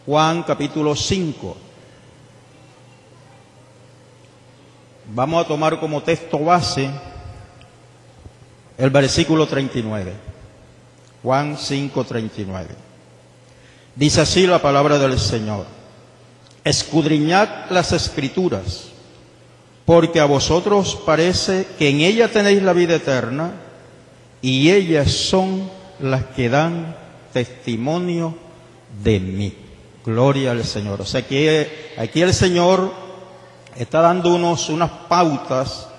Juan capítulo 5. Vamos a tomar como texto base el versículo 39. Juan 5:39. Dice así la palabra del Señor: escudriñad las Escrituras, porque a vosotros parece que en ellas tenéis la vida eterna, y ellas son las que dan testimonio de mí. Gloria al Señor. O sea, aquí el Señor está dando unas pautas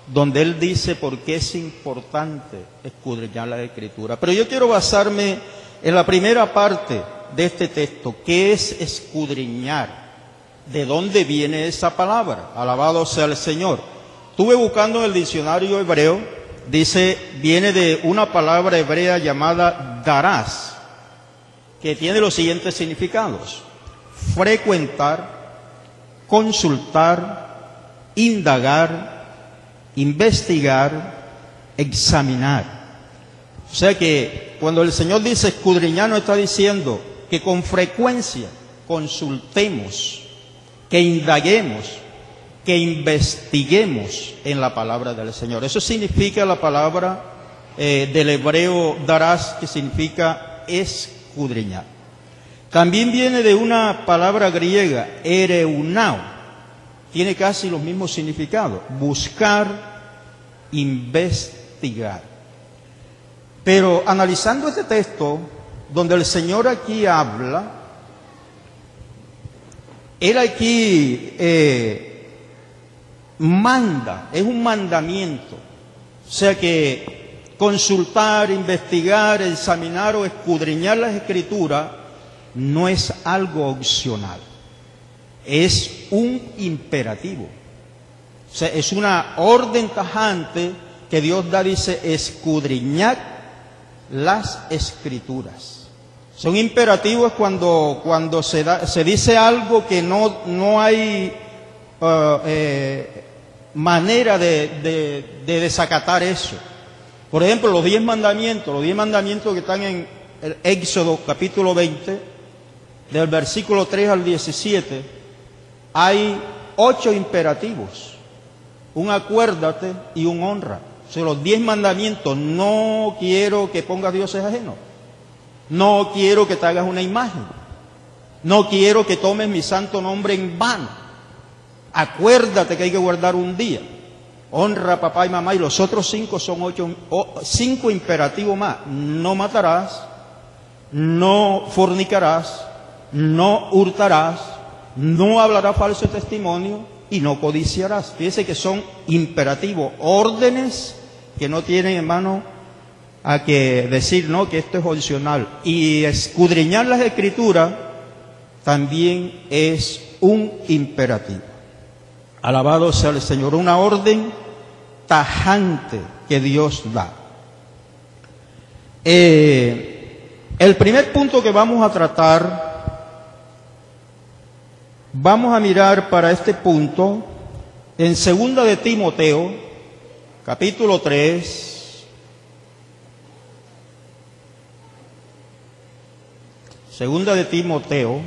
donde Él dice por qué es importante escudriñar la Escritura. Pero yo quiero basarme en la primera parte de este texto, que es escudriñar. ¿De dónde viene esa palabra? Alabado sea el Señor. Estuve buscando en el diccionario hebreo, dice, viene de una palabra hebrea llamada darás, que tiene los siguientes significados: frecuentar, consultar, indagar, investigar, examinar. O sea que cuando el Señor dice escudriñar, no está diciendo que con frecuencia consultemos, que indaguemos, que investiguemos en la palabra del Señor. Eso significa la palabra del hebreo darás, que significa escudriñar. También viene de una palabra griega, ereunao, tiene casi los mismos significados: buscar, investigar. Pero analizando este texto, donde el Señor aquí habla, Él aquí manda, es un mandamiento. O sea que consultar, investigar, examinar o escudriñar las Escrituras no es algo opcional, es un imperativo. O sea, es una orden tajante que Dios da, dice, escudriñad las Escrituras. Son imperativos cuando se dice algo que no hay manera de desacatar eso. Por ejemplo, los 10 mandamientos que están en el Éxodo capítulo 20, del versículo 3 al 17, hay 8 imperativos: un acuérdate y un honra. O sea, los 10 mandamientos: no quiero que pongas dioses ajenos, no quiero que te hagas una imagen, no quiero que tomes mi santo nombre en vano, acuérdate que hay que guardar un día, honra a papá y mamá, y los otros 5 son 5 imperativos más: no matarás, no fornicarás, no hurtarás, no hablarás falso testimonio y no codiciarás. Fíjense que son imperativos, órdenes que no tienen, hermano, a que decir no, que esto es opcional. Y escudriñar las Escrituras también es un imperativo. Alabado sea el Señor, una orden tajante que Dios da. El primer punto que vamos a tratar, vamos a mirar para este punto en 2 de Timoteo, capítulo 3, Segunda de Timoteo,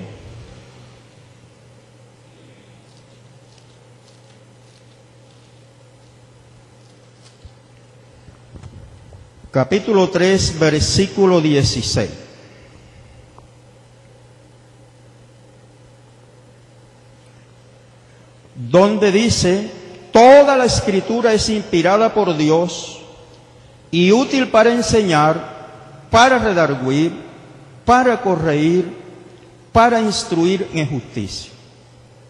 capítulo 3, versículo 16. Donde dice: toda la Escritura es inspirada por Dios y útil para enseñar, para redarguir, para corregir, para instruir en justicia.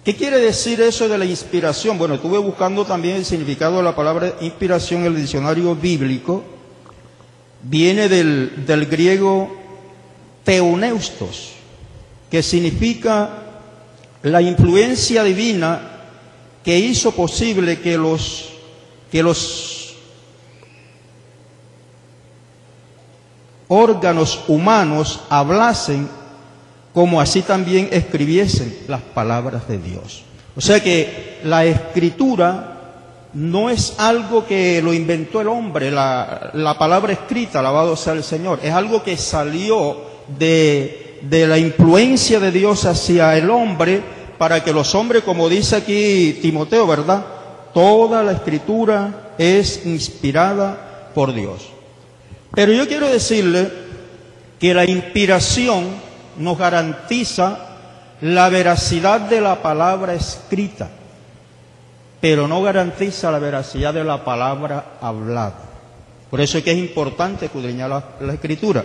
¿Qué quiere decir eso de la inspiración? Bueno, estuve buscando también el significado de la palabra inspiración en el diccionario bíblico. Viene del griego teoneustos, que significa la influencia divina que hizo posible que los órganos humanos hablasen, como así también escribiesen las palabras de Dios. O sea que la Escritura no es algo que lo inventó el hombre, la palabra escrita, alabado sea el Señor, es algo que salió de de la influencia de Dios hacia el hombre, para que los hombres, como dice aquí Timoteo, ¿verdad? Toda la Escritura es inspirada por Dios. Pero yo quiero decirle que la inspiración nos garantiza la veracidad de la palabra escrita, pero no garantiza la veracidad de la palabra hablada. Por eso es que es importante escudriñar la Escritura.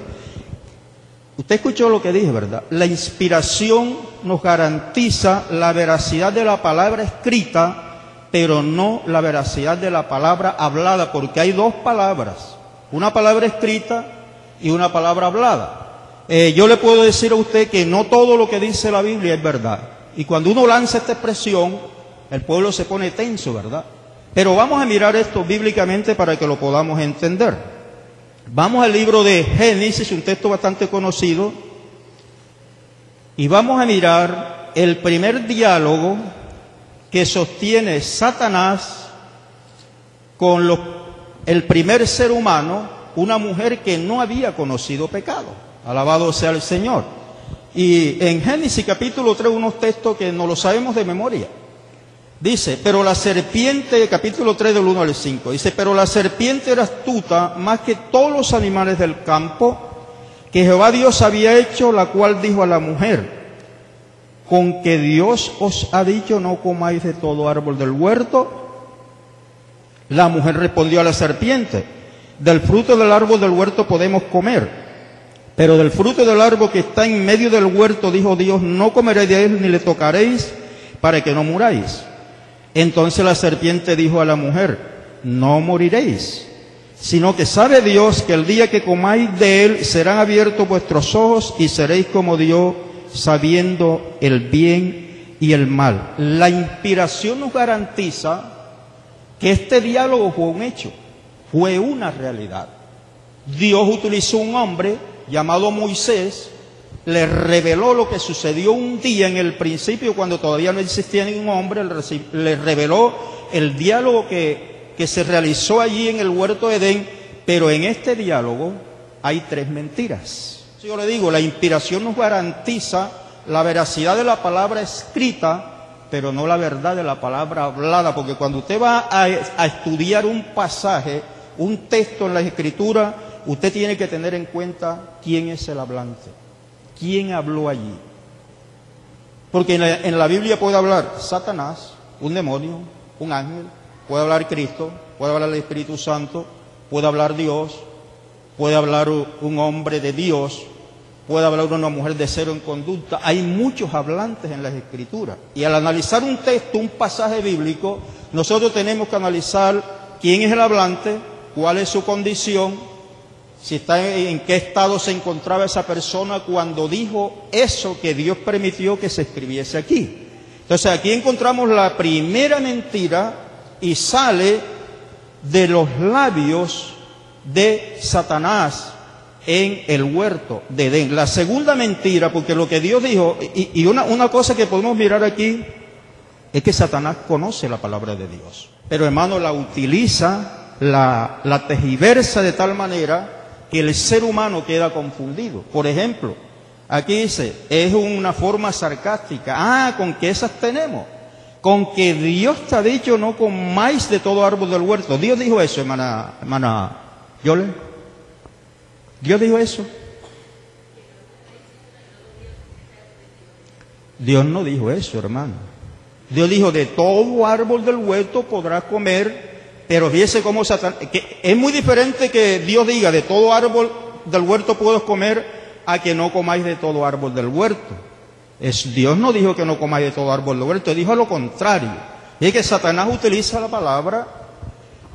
Usted escuchó lo que dije, ¿verdad? La inspiración nos garantiza la veracidad de la palabra escrita, pero no la veracidad de la palabra hablada, porque hay dos palabras, una palabra escrita y una palabra hablada. Yo le puedo decir a usted que no todo lo que dice la Biblia es verdad. Y cuando uno lanza esta expresión, el pueblo se pone tenso, ¿verdad? Pero vamos a mirar esto bíblicamente para que lo podamos entender. Vamos al libro de Génesis, un texto bastante conocido, y vamos a mirar el primer diálogo que sostiene Satanás con el primer ser humano, una mujer que no había conocido pecado. Alabado sea el Señor. Y en Génesis capítulo 3, unos textos que no lo sabemos de memoria. Dice, pero la serpiente, capítulo 3 del 1 al 5, dice, pero la serpiente era astuta más que todos los animales del campo que Jehová Dios había hecho, la cual dijo a la mujer, con que Dios os ha dicho no comáis de todo árbol del huerto. La mujer respondió a la serpiente, del fruto del árbol del huerto podemos comer, pero del fruto del árbol que está en medio del huerto, dijo Dios, no comeréis de él ni le tocaréis para que no muráis. Entonces la serpiente dijo a la mujer, no moriréis, sino que sabe Dios que el día que comáis de él serán abiertos vuestros ojos y seréis como Dios, sabiendo el bien y el mal. La inspiración nos garantiza que este diálogo fue un hecho, fue una realidad. Dios utilizó un hombre llamado Moisés, le reveló lo que sucedió un día en el principio cuando todavía no existía ningún hombre, le reveló el diálogo que se realizó allí en el huerto de Edén, pero en este diálogo hay tres mentiras. Yo le digo, la inspiración nos garantiza la veracidad de la palabra escrita, pero no la verdad de la palabra hablada, porque cuando usted va a estudiar un pasaje, un texto en la Escritura, usted tiene que tener en cuenta quién es el hablante. ¿Quién habló allí? Porque en la Biblia puede hablar Satanás, un demonio, un ángel, puede hablar Cristo, puede hablar el Espíritu Santo, puede hablar Dios, puede hablar un hombre de Dios, puede hablar una mujer de cero en conducta. Hay muchos hablantes en las Escrituras. Y al analizar un texto, un pasaje bíblico, nosotros tenemos que analizar quién es el hablante, cuál es su condición, si está en qué estado se encontraba esa persona cuando dijo eso que Dios permitió que se escribiese aquí. Entonces aquí encontramos la primera mentira y sale de los labios de Satanás en el huerto de Edén. La segunda mentira, porque lo que Dios dijo, y una cosa que podemos mirar aquí, es que Satanás conoce la palabra de Dios. Pero hermano, la utiliza, la tergiversa de tal manera que el ser humano queda confundido. Por ejemplo, aquí dice, es una forma sarcástica. ¿Con qué esas tenemos? Con que Dios te ha dicho no comáis de todo árbol del huerto. Dios dijo eso, hermana Yole. Dios dijo eso. Dios no dijo eso, hermano. Dios dijo, de todo árbol del huerto podrás comer. Pero fíjese cómo Satanás, que es muy diferente que Dios diga, de todo árbol del huerto puedes comer, a que no comáis de todo árbol del huerto. Dios no dijo que no comáis de todo árbol del huerto, dijo lo contrario. Y es que Satanás utiliza la palabra,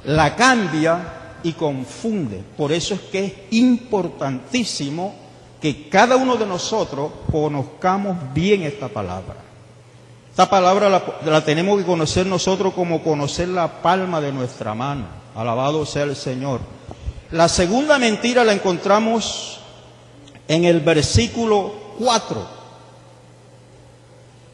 la cambia y confunde. Por eso es que es importantísimo que cada uno de nosotros conozcamos bien esta palabra. Esta palabra la tenemos que conocer nosotros como conocer la palma de nuestra mano. Alabado sea el Señor. La segunda mentira la encontramos en el versículo 4.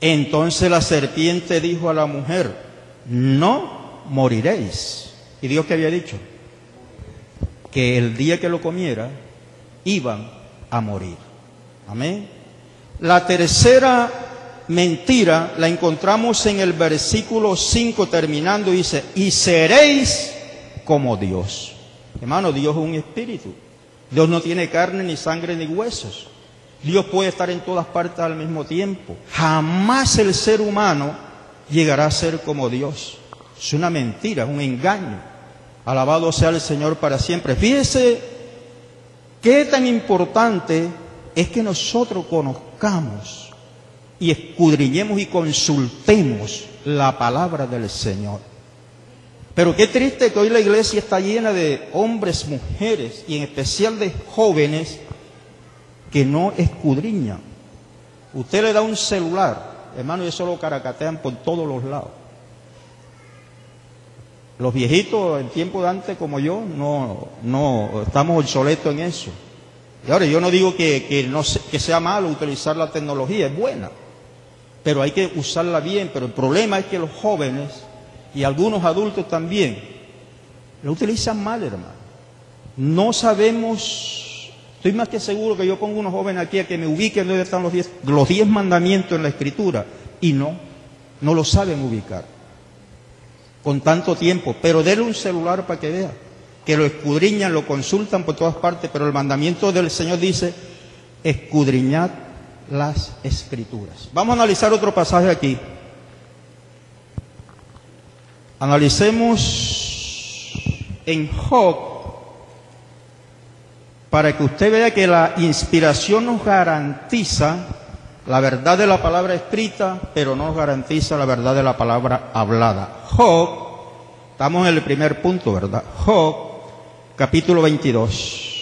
Entonces la serpiente dijo a la mujer, no moriréis. ¿Y Dios qué había dicho? Que el día que lo comiera, iban a morir. Amén. La tercera mentira la encontramos en el versículo 5 terminando, dice, y seréis como Dios. Hermano, Dios es un espíritu. Dios no tiene carne, ni sangre, ni huesos. Dios puede estar en todas partes al mismo tiempo. Jamás el ser humano llegará a ser como Dios. Es una mentira, es un engaño. Alabado sea el Señor para siempre. Fíjese qué tan importante es que nosotros conozcamos y escudriñemos y consultemos la palabra del Señor. Pero qué triste que hoy la iglesia está llena de hombres, mujeres y en especial de jóvenes que no escudriñan. Usted le da un celular, hermano, y eso lo caracatean por todos los lados. Los viejitos en tiempo de antes como yo no estamos obsoletos en eso. Y ahora yo no digo que sea malo utilizar la tecnología, es buena, pero hay que usarla bien. Pero el problema es que los jóvenes y algunos adultos también lo utilizan mal, hermano. No sabemos, estoy más que seguro que yo pongo unos jóvenes aquí a que me ubiquen donde están los 10 mandamientos en la Escritura y no lo saben ubicar con tanto tiempo. Pero denle un celular para que vea, que lo escudriñan, lo consultan por todas partes, pero el mandamiento del Señor dice, escudriñad las Escrituras. Vamos a analizar otro pasaje aquí. Analicemos en Job, para que usted vea que la inspiración nos garantiza la verdad de la palabra escrita, pero no nos garantiza la verdad de la palabra hablada. Job, estamos en el primer punto, ¿verdad? Job, capítulo 22.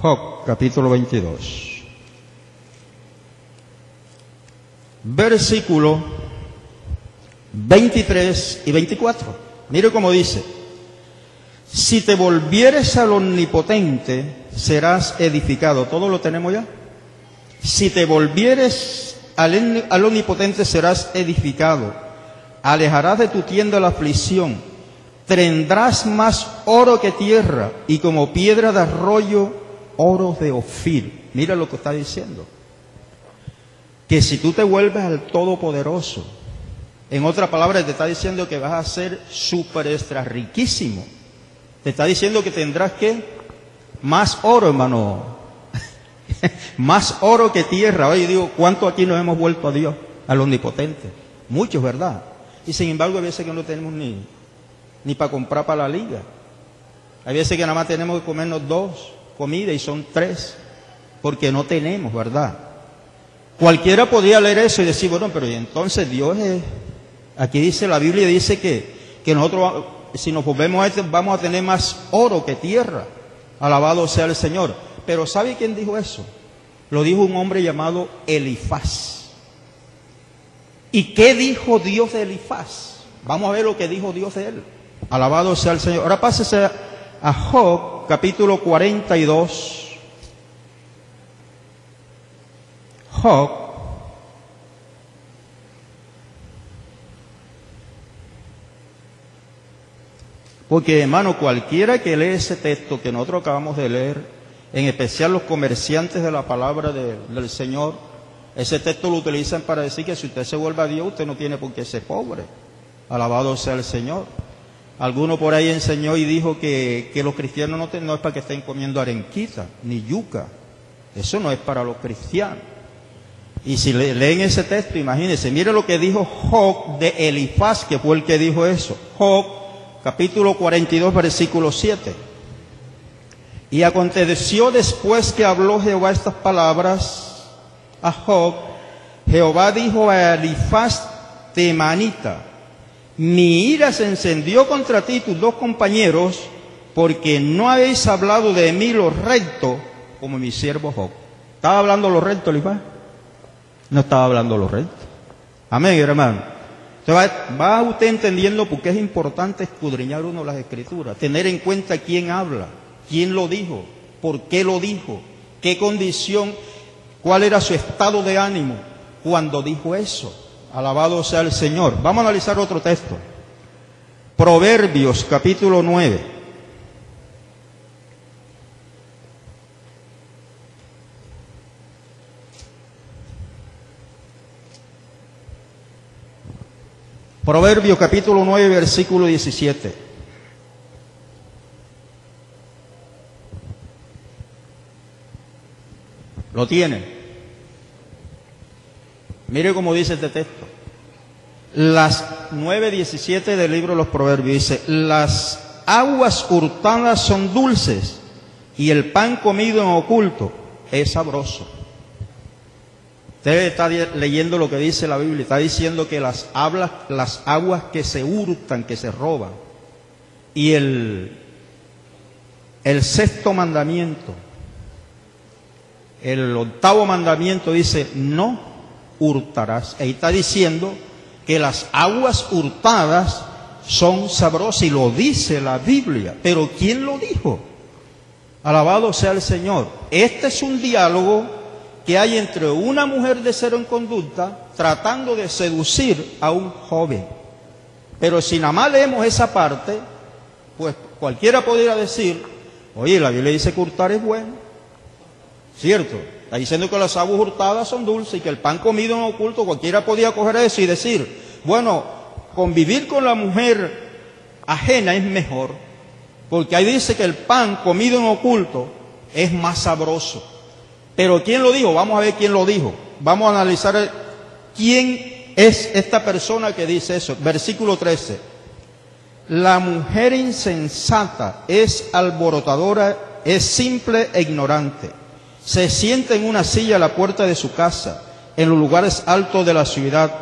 Job, capítulo 22. Versículo 23 y 24. Mire cómo dice: si te volvieres al Omnipotente, serás edificado. ¿Todo lo tenemos ya? Si te volvieres al Omnipotente, serás edificado. Alejarás de tu tienda la aflicción. Tendrás más oro que tierra, y como piedra de arroyo, oro de Ofir. Mira lo que está diciendo. Que si tú te vuelves al Todopoderoso, en otra palabra te está diciendo que vas a ser súper extra riquísimo. Te está diciendo que tendrás que más oro, hermano. Más oro que tierra. Oye, digo, ¿cuánto aquí nos hemos vuelto a Dios, al Omnipotente? Muchos, ¿verdad? Y sin embargo, hay veces que no tenemos ni para comprar para la liga. Hay veces que nada más tenemos que comernos 2 comidas y son 3, porque no tenemos, ¿verdad? Cualquiera podría leer eso y decir, bueno, pero entonces Dios es... Aquí dice, la Biblia dice que nosotros, si nos volvemos a esto, vamos a tener más oro que tierra. Alabado sea el Señor. Pero ¿sabe quién dijo eso? Lo dijo un hombre llamado Elifaz. ¿Y qué dijo Dios de Elifaz? Vamos a ver lo que dijo Dios de él. Alabado sea el Señor. Ahora pásese a Job, capítulo 42. Job, porque hermano, cualquiera que lee ese texto que nosotros acabamos de leer, en especial los comerciantes de la palabra del Señor, ese texto lo utilizan para decir que si usted se vuelve a Dios, usted no tiene por qué ser pobre. Alabado sea el Señor. Alguno por ahí enseñó y dijo que los cristianos no es para que estén comiendo arenquita ni yuca. Eso no es para los cristianos. Y si leen ese texto, imagínense, mire lo que dijo Job de Elifaz, que fue el que dijo eso. Job, capítulo 42, versículo 7. Y aconteció después que habló Jehová estas palabras a Job, Jehová dijo a Elifaz temanita: mi ira se encendió contra ti y tus 2 compañeros, porque no habéis hablado de mí lo recto, como mi siervo Job. ¿Estaba hablando lo recto, Elifaz? No estaba hablando lo recto. Amén, hermano. Entonces va usted entendiendo por qué es importante escudriñar uno las Escrituras, tener en cuenta quién habla, quién lo dijo, por qué lo dijo, qué condición, cuál era su estado de ánimo cuando dijo eso. Alabado sea el Señor. Vamos a analizar otro texto. Proverbios capítulo 9. Proverbios capítulo 9, versículo 17. ¿Lo tienen? Mire cómo dice este texto. Las 9:17 del libro de los Proverbios dice: las aguas hurtadas son dulces y el pan comido en oculto es sabroso. Usted está leyendo lo que dice la Biblia, está diciendo que las aguas que se hurtan, que se roban, y el sexto mandamiento, el octavo mandamiento dice: no hurtarás. Ahí está diciendo que las aguas hurtadas son sabrosas, y lo dice la Biblia. Pero ¿quién lo dijo? Alabado sea el Señor. Este es un diálogo que hay entre una mujer de cero en conducta tratando de seducir a un joven. Pero si nada más leemos esa parte, pues cualquiera podría decir: oye, la Biblia dice que hurtar es bueno, ¿cierto? Está diciendo que las aguas hurtadas son dulces y que el pan comido en oculto, cualquiera podía coger eso y decir: bueno, convivir con la mujer ajena es mejor, porque ahí dice que el pan comido en oculto es más sabroso. Pero ¿quién lo dijo? Vamos a ver quién lo dijo. Vamos a analizar quién es esta persona que dice eso. Versículo 13. La mujer insensata es alborotadora, es simple e ignorante. Se sienta en una silla a la puerta de su casa, en los lugares altos de la ciudad,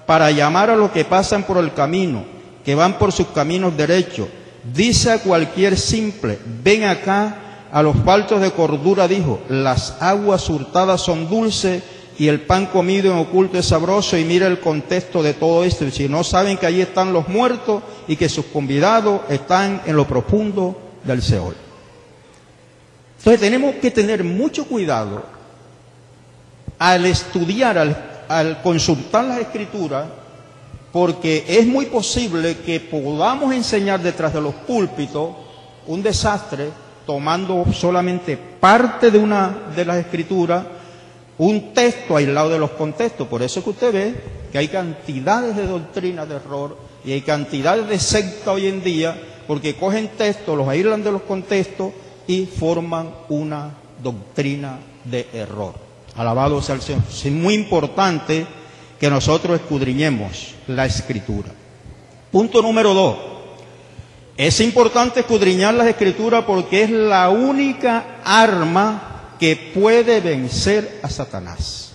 para llamar a los que pasan por el camino, que van por sus caminos derechos. Dice a cualquier simple: ven acá. A los faltos de cordura dijo: las aguas hurtadas son dulces y el pan comido en oculto es sabroso. Y mira el contexto de todo esto: si no saben que allí están los muertos y que sus convidados están en lo profundo del Seol. Entonces tenemos que tener mucho cuidado al estudiar, al consultar las Escrituras, porque es muy posible que podamos enseñar detrás de los púlpitos un desastre, tomando solamente parte de una de las Escrituras, un texto aislado de los contextos. Por eso es que usted ve que hay cantidades de doctrinas de error y hay cantidades de sectas hoy en día, porque cogen textos, los aíslan de los contextos y forman una doctrina de error. Alabado sea el Señor. Es muy importante que nosotros escudriñemos la Escritura. Punto número 2. Es importante escudriñar las Escrituras porque es la única arma que puede vencer a Satanás.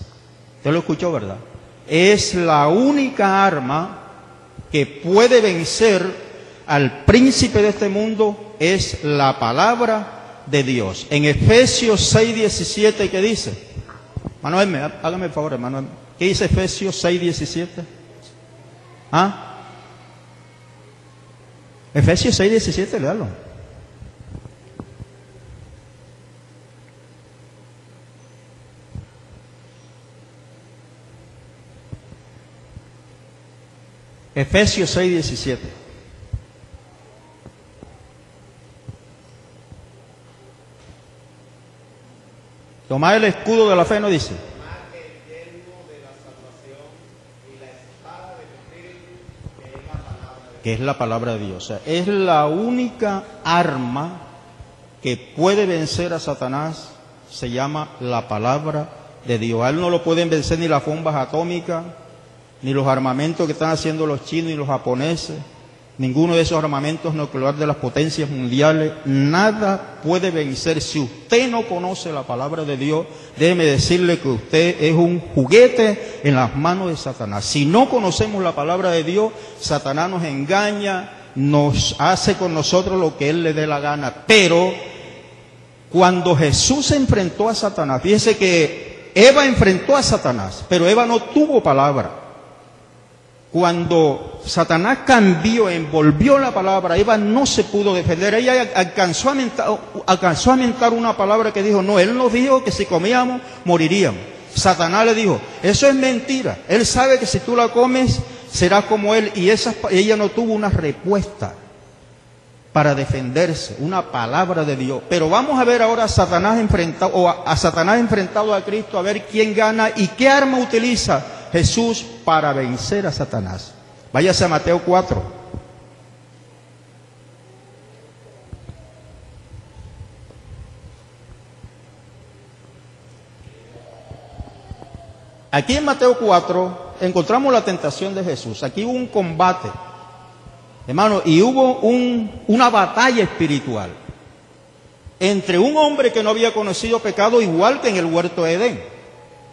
Usted lo escuchó, ¿verdad? Es la única arma que puede vencer al príncipe de este mundo, es la palabra de Dios. En Efesios 6:17, ¿qué dice? Manuel, hágame el favor, Manuel. ¿Qué dice Efesios 6:17? ¿Ah? Efesios 6:17, léalo. Efesios 6:17. Tomad el escudo de la fe, ¿no dice? Que es la palabra de Dios. O sea, es la única arma que puede vencer a Satanás, se llama la palabra de Dios. A él no lo pueden vencer ni las bombas atómicas, ni los armamentos que están haciendo los chinos y los japoneses, ninguno de esos armamentos nucleares de las potencias mundiales. Nada puede vencer. Si usted no conoce la palabra de Dios, déjeme decirle que usted es un juguete en las manos de Satanás. Si no conocemos la palabra de Dios, Satanás nos engaña, nos hace con nosotros lo que él le dé la gana. Pero cuando Jesús se enfrentó a Satanás, fíjese que Eva enfrentó a Satanás, pero Eva no tuvo palabra. Cuando Satanás cambió, envolvió la palabra, Eva no se pudo defender. Ella alcanzó a mentar una palabra que dijo: no, él nos dijo que si comíamos moriríamos. Satanás le dijo, eso es mentira. Él sabe que si tú la comes, serás como él. Y ella no tuvo una respuesta para defenderse, una palabra de Dios. Pero vamos a ver ahora a Satanás enfrentado, a Satanás enfrentado a Cristo, a ver quién gana y qué arma utiliza Jesús para vencer a Satanás. Váyase a Mateo 4. Aquí en Mateo 4 encontramos la tentación de Jesús. Aquí hubo un combate, hermano, y hubo una batalla espiritual entre un hombre que no había conocido pecado, igual que en el huerto de Edén.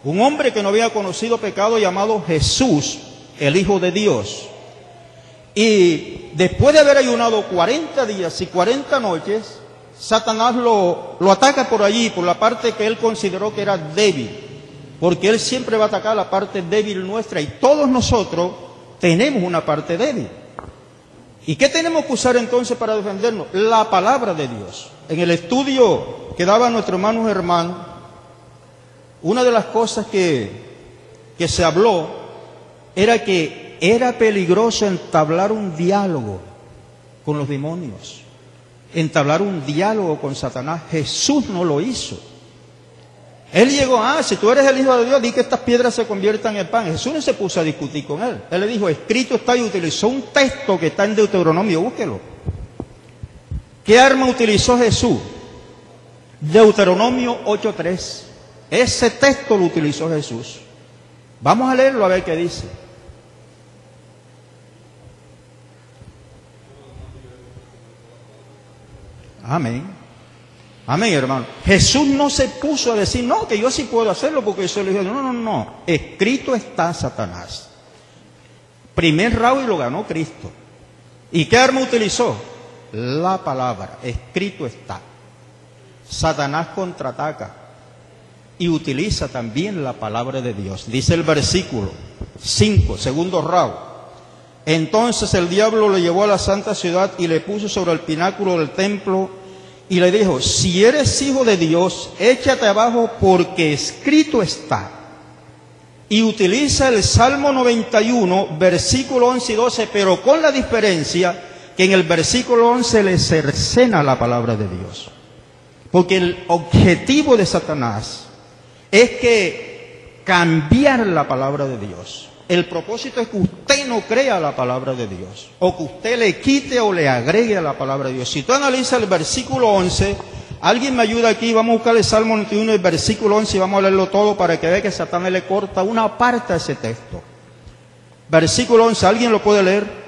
Un hombre que no había conocido pecado llamado Jesús, el Hijo de Dios. Y después de haber ayunado 40 días y 40 noches, Satanás lo ataca por allí, por la parte que él consideró que era débil. Porque él siempre va a atacar la parte débil nuestra, y todos nosotros tenemos una parte débil. ¿Y qué tenemos que usar entonces para defendernos? La palabra de Dios. En el estudio que daba nuestro hermano Germán, una de las cosas que se habló era que era peligroso entablar un diálogo con los demonios, entablar un diálogo con Satanás. Jesús no lo hizo. Él llegó, si tú eres el Hijo de Dios, di que estas piedras se conviertan en pan. Jesús no se puso a discutir con él. Él le dijo, escrito está, y utilizó un texto que está en Deuteronomio, búsquelo. ¿Qué arma utilizó Jesús? Deuteronomio 8:3. Ese texto lo utilizó Jesús. Vamos a leerlo a ver qué dice. Amén. Amén, hermano. Jesús no se puso a decir, no, que yo sí puedo hacerlo porque yo soy el Hijo de Dios. No. Escrito está, Satanás. Primer round y lo ganó Cristo. ¿Y qué arma utilizó? La palabra. Escrito está. Satanás contraataca y utiliza también la palabra de Dios. Dice el versículo 5, segundo round. Entonces el diablo lo llevó a la santa ciudad y le puso sobre el pináculo del templo y le dijo, si eres hijo de Dios, échate abajo porque escrito está. Y utiliza el Salmo 91, versículo 11 y 12, pero con la diferencia que en el versículo 11 le cercena la palabra de Dios. Porque el objetivo de Satanás es que cambiar la palabra de Dios. El propósito es que usted no crea la palabra de Dios, o que usted le quite o le agregue a la palabra de Dios. Si tú analizas el versículo 11, alguien me ayuda aquí, vamos a buscar el Salmo 91, el versículo 11, y vamos a leerlo todo para que vea que Satanás le corta una parte a ese texto. Versículo 11, ¿alguien lo puede leer?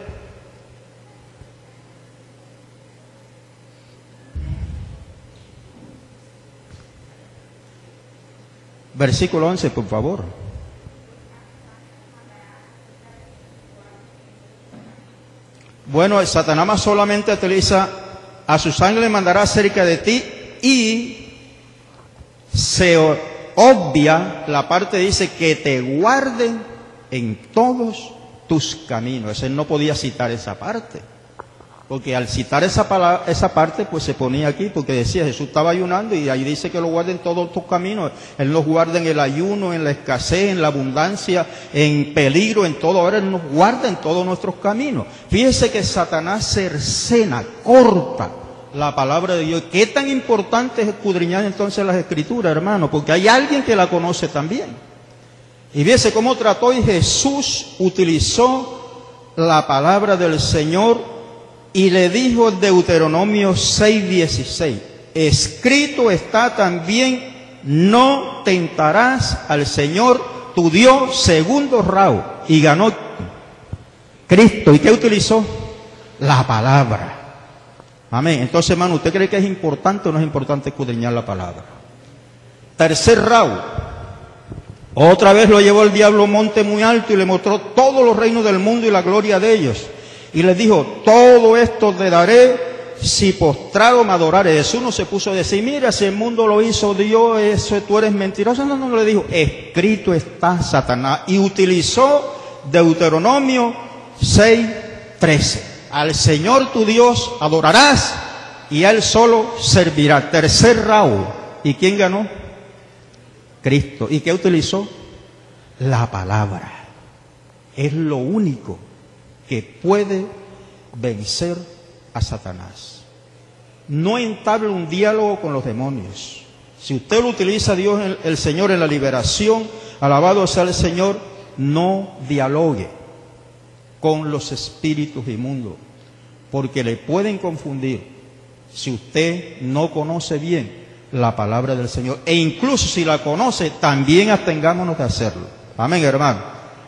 Versículo 11, por favor. Bueno, Satanás más solamente utiliza, a sus ángeles mandará cerca de ti, y se obvia la parte, dice, que te guarden en todos tus caminos. Él no podía citar esa parte, porque al citar esa parte, pues se ponía aquí, porque decía, Jesús estaba ayunando, y ahí dice que lo guarden en todos tus caminos. Él nos guarda en el ayuno, en la escasez, en la abundancia, en peligro, en todo. Ahora Él nos guarda en todos nuestros caminos. Fíjese que Satanás cercena, corta la palabra de Dios. ¿Qué tan importante es escudriñar entonces las Escrituras, hermano? Porque hay alguien que la conoce también. Y fíjese cómo trató, y Jesús utilizó la palabra del Señor. Y le dijo Deuteronomio 6:16, escrito está también, no tentarás al Señor tu Dios. Segundo round, y ganó Cristo. ¿Y qué utilizó? La palabra. Amén. Entonces, hermano, ¿usted cree que es importante o no es importante escudriñar la palabra? Tercer round. Otra vez lo llevó el diablo a un monte muy alto y le mostró todos los reinos del mundo y la gloria de ellos. Y les dijo, todo esto te daré si postrado me adorares. Jesús no se puso a decir, mira, si el mundo lo hizo Dios, eso tú eres mentiroso. No, le dijo, escrito está, Satanás. Y utilizó Deuteronomio 6:13. Al Señor tu Dios adorarás y a Él solo servirá. Tercer round. ¿Y quién ganó? Cristo. ¿Y qué utilizó? La palabra. Es lo único que puede vencer a Satanás. No entable un diálogo con los demonios. Si usted lo utiliza Dios, el Señor, en la liberación, alabado sea el Señor, no dialogue con los espíritus inmundos, porque le pueden confundir si usted no conoce bien la palabra del Señor. E incluso si la conoce, también abstengámonos de hacerlo. Amén, hermano.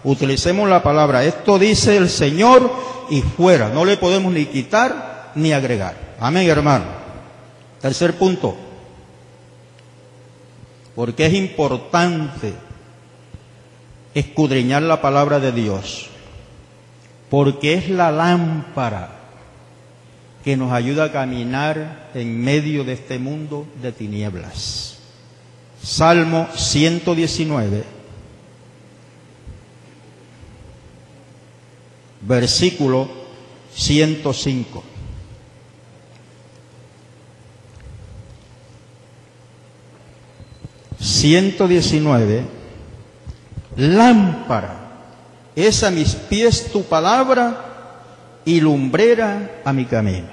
Utilicemos la palabra. Esto dice el Señor y fuera. No le podemos ni quitar ni agregar. Amén, hermano. Tercer punto. Porque es importante escudriñar la palabra de Dios. Porque es la lámpara que nos ayuda a caminar en medio de este mundo de tinieblas. Salmo 119, versículo 105. Lámpara es a mis pies tu palabra y lumbrera a mi camino.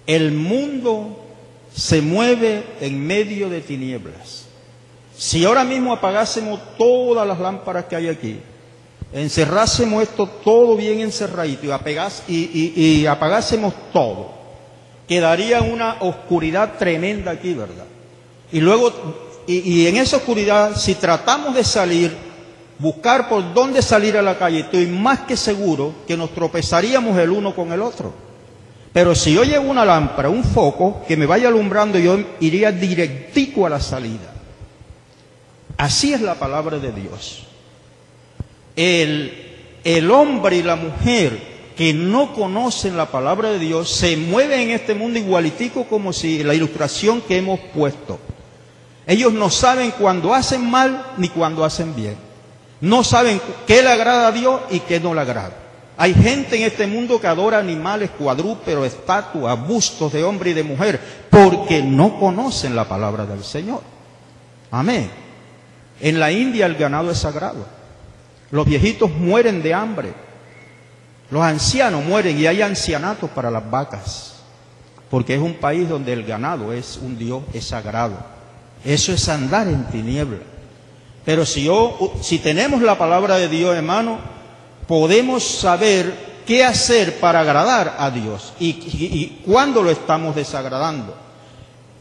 El mundo se mueve en medio de tinieblas. Si ahora mismo apagásemos todas las lámparas que hay aquí, encerrásemos esto todo bien encerradito y apagásemos todo, quedaría una oscuridad tremenda aquí, ¿verdad? Y luego, y en esa oscuridad, si tratamos de salir, buscar por dónde salir a la calle, estoy más que seguro que nos tropezaríamos el uno con el otro. Pero si yo llevo una lámpara, un foco, que me vaya alumbrando, yo iría directico a la salida. Así es la palabra de Dios. El hombre y la mujer que no conocen la palabra de Dios se mueven en este mundo igualitico como si la ilustración que hemos puesto. Ellos no saben cuándo hacen mal ni cuándo hacen bien. No saben qué le agrada a Dios y qué no le agrada. Hay gente en este mundo que adora animales, cuadrúpedos, estatuas, bustos de hombre y de mujer, porque no conocen la palabra del Señor. Amén. En la India el ganado es sagrado. Los viejitos mueren de hambre. Los ancianos mueren y hay ancianatos para las vacas, porque es un país donde el ganado es un Dios, es sagrado. Eso es andar en tinieblas. Pero si tenemos la palabra de Dios, hermano, podemos saber qué hacer para agradar a Dios y cuándo lo estamos desagradando.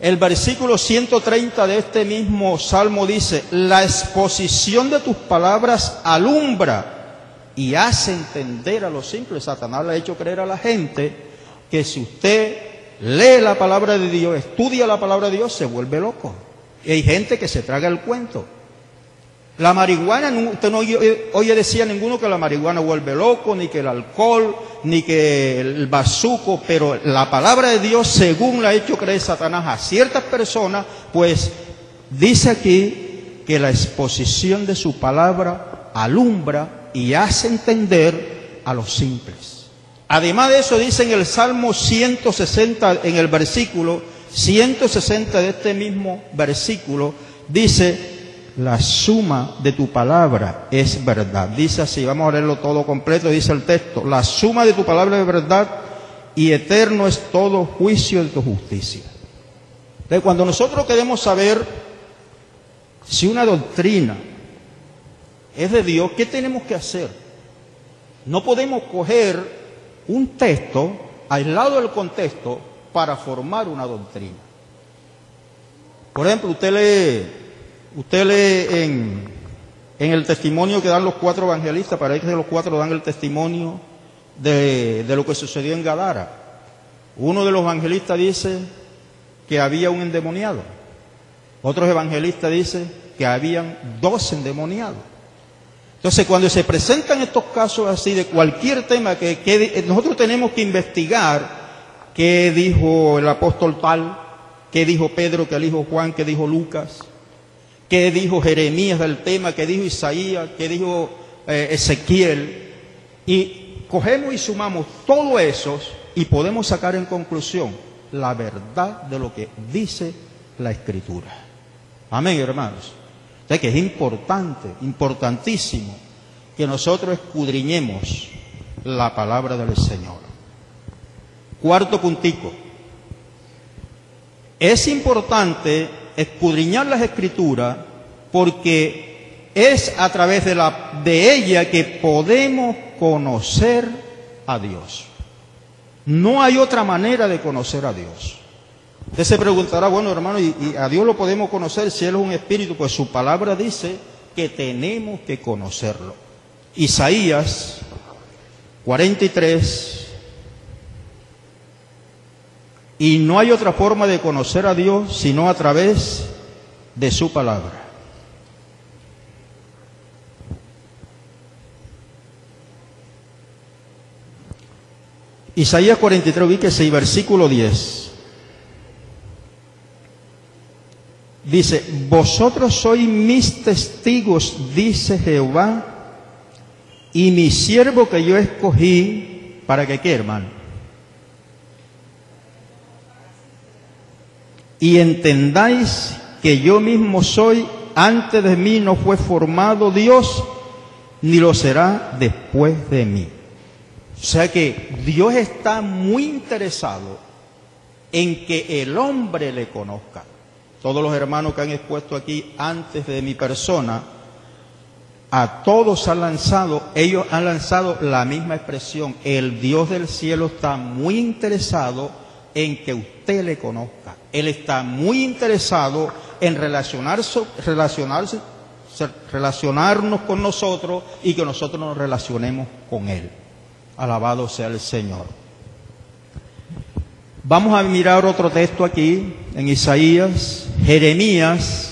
El versículo 130 de este mismo salmo dice: la exposición de tus palabras alumbra y hace entender a los simples. Satanás le ha hecho creer a la gente que si usted lee la palabra de Dios, estudia la palabra de Dios, se vuelve loco. Y hay gente que se traga el cuento. La marihuana, usted no oye decir a ninguno que la marihuana vuelve loco, ni que el alcohol, ni que el bazuco, pero la palabra de Dios, según la ha hecho creer Satanás a ciertas personas, pues dice aquí que la exposición de su palabra alumbra y hace entender a los simples. Además de eso, dice en el Salmo 160, en el versículo 160 de este mismo versículo, dice: la suma de tu palabra es verdad. Dice así, vamos a leerlo todo completo, dice el texto: la suma de tu palabra es verdad y eterno es todo juicio de tu justicia. Entonces, cuando nosotros queremos saber si una doctrina es de Dios, ¿qué tenemos que hacer? No podemos coger un texto aislado del contexto para formar una doctrina. Por ejemplo, usted lee en el testimonio que dan los 4 evangelistas, parece que los 4 dan el testimonio de lo que sucedió en Gadara. Uno de los evangelistas dice que había un endemoniado. Otros evangelistas dicen que habían 2 endemoniados. Entonces, cuando se presentan estos casos así de cualquier tema que nosotros tenemos que investigar, qué dijo el apóstol tal, qué dijo Pedro, qué dijo Juan, qué dijo Lucas, qué dijo Jeremías del tema, qué dijo Isaías, qué dijo Ezequiel, y cogemos y sumamos todo eso y podemos sacar en conclusión la verdad de lo que dice la Escritura. Amén, hermanos. sea que es importante, importantísimo, que nosotros escudriñemos la palabra del Señor. Cuarto puntico. Es importante escudriñar las Escrituras porque es a través de ella que podemos conocer a Dios. No hay otra manera de conocer a Dios. Usted se preguntará, bueno, hermano, ¿y a Dios lo podemos conocer si Él es un espíritu? Pues su palabra dice que tenemos que conocerlo. Isaías 43. Y no hay otra forma de conocer a Dios sino a través de su palabra. Isaías 43, ubíquese, y versículo 10. Dice, vosotros sois mis testigos, dice Jehová, y mi siervo que yo escogí, ¿para que qué, hermano? Y entendáis que yo mismo soy, antes de mí no fue formado Dios, ni lo será después de mí. O sea que Dios está muy interesado en que el hombre le conozca. Todos los hermanos que han expuesto aquí antes de mi persona, a todos ellos han lanzado la misma expresión. El Dios del cielo está muy interesado en que usted le conozca. Él está muy interesado en relacionarnos con nosotros y que nosotros nos relacionemos con Él. Alabado sea el Señor. Vamos a mirar otro texto aquí, en Isaías, Jeremías.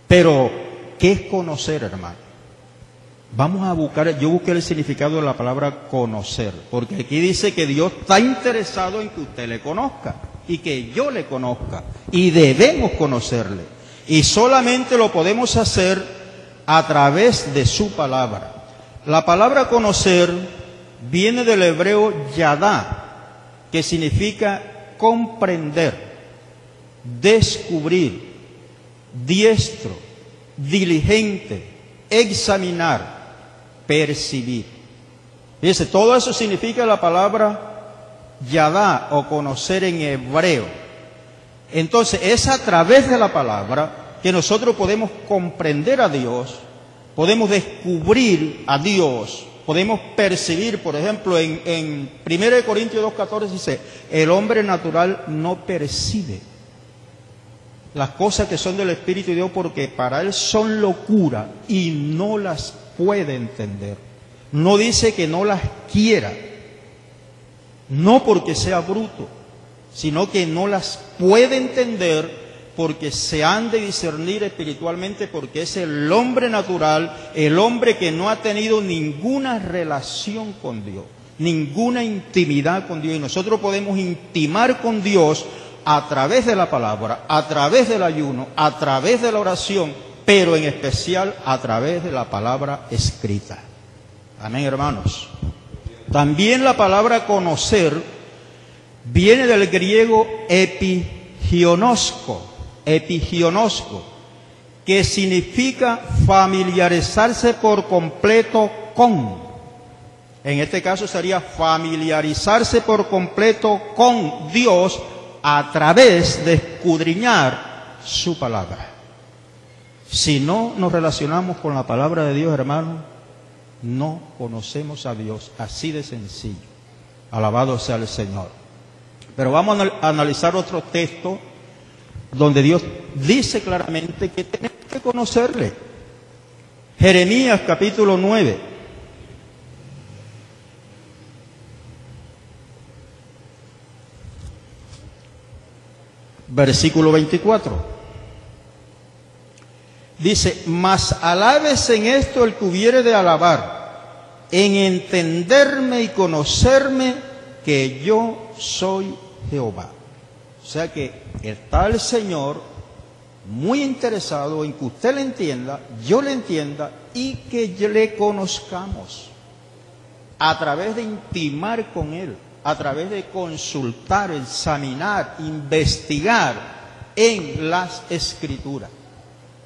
Pero, ¿qué es conocer, hermano? Vamos a buscar, yo busqué el significado de la palabra conocer, porque aquí dice que Dios está interesado en que usted le conozca y que yo le conozca, y debemos conocerle. Y solamente lo podemos hacer a través de su palabra. La palabra conocer viene del hebreo yadá, que significa comprender, descubrir, diestro, diligente, examinar, percibir. Fíjense, todo eso significa la palabra yadá o conocer en hebreo. Entonces es a través de la palabra que nosotros podemos comprender a Dios, podemos descubrir a Dios, podemos percibir. Por ejemplo, en 1 Corintios 2:14 dice, el hombre natural no percibe las cosas que son del Espíritu de Dios porque para él son locura y no las puede entender. No dice que no las quiera, no porque sea bruto, sino que no las puede entender porque se han de discernir espiritualmente, porque es el hombre natural, el hombre que no ha tenido ninguna relación con Dios, ninguna intimidad con Dios. Y nosotros podemos intimar con Dios a través de la palabra, a través del ayuno, a través de la oración, pero en especial a través de la palabra escrita. Amén, hermanos. También la palabra conocer viene del griego epigionosko, que significa familiarizarse por completo con. En este caso sería familiarizarse por completo con Dios a través de escudriñar su palabra. Si no nos relacionamos con la palabra de Dios, hermano, no conocemos a Dios, así de sencillo. Alabado sea el Señor. Pero vamos a analizar otro texto donde Dios dice claramente que tenemos que conocerle. Jeremías capítulo 9. Versículo 24. Dice, mas alabes en esto el que hubiere de alabar, en entenderme y conocerme que yo soy Jehová. O sea que está el Señor muy interesado en que usted le entienda, yo le entienda y que le conozcamos a través de intimar con Él, a través de consultar, examinar, investigar en las Escrituras.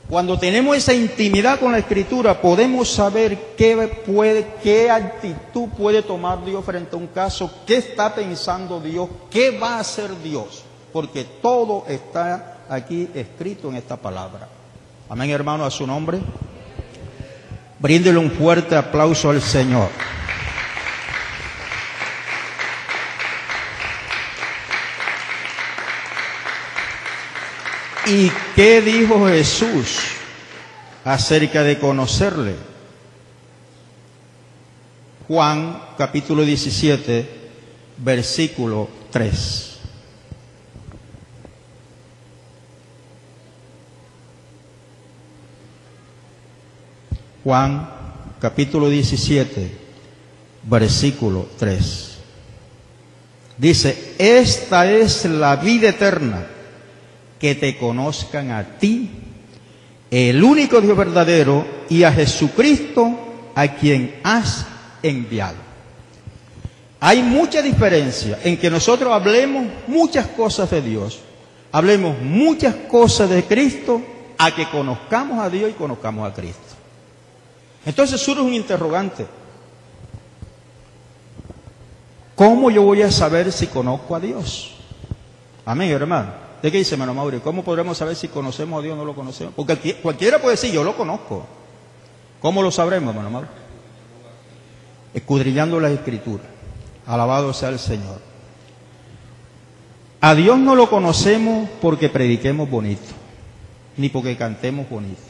Cuando tenemos esa intimidad con la Escritura, podemos saber qué actitud puede tomar Dios frente a un caso, qué está pensando Dios, qué va a hacer Dios, porque todo está aquí escrito en esta palabra. Amén, hermano, a su nombre. Bríndele un fuerte aplauso al Señor. ¿Y qué dijo Jesús acerca de conocerle? Juan capítulo 17, versículo 3. Juan capítulo 17, versículo 3. Dice, esta es la vida eterna, que te conozcan a ti, el único Dios verdadero, y a Jesucristo, a quien has enviado. Hay mucha diferencia en que nosotros hablemos muchas cosas de Dios, hablemos muchas cosas de Cristo, a que conozcamos a Dios y conozcamos a Cristo. Entonces surge un interrogante. ¿Cómo yo voy a saber si conozco a Dios? Amén, hermano. ¿De qué dice, hermano Mauri? ¿Cómo podremos saber si conocemos a Dios o no lo conocemos? Porque cualquiera puede decir, yo lo conozco. ¿Cómo lo sabremos, hermano Mauri? Escudriñando las Escrituras. Alabado sea el Señor. A Dios no lo conocemos porque prediquemos bonito, ni porque cantemos bonito,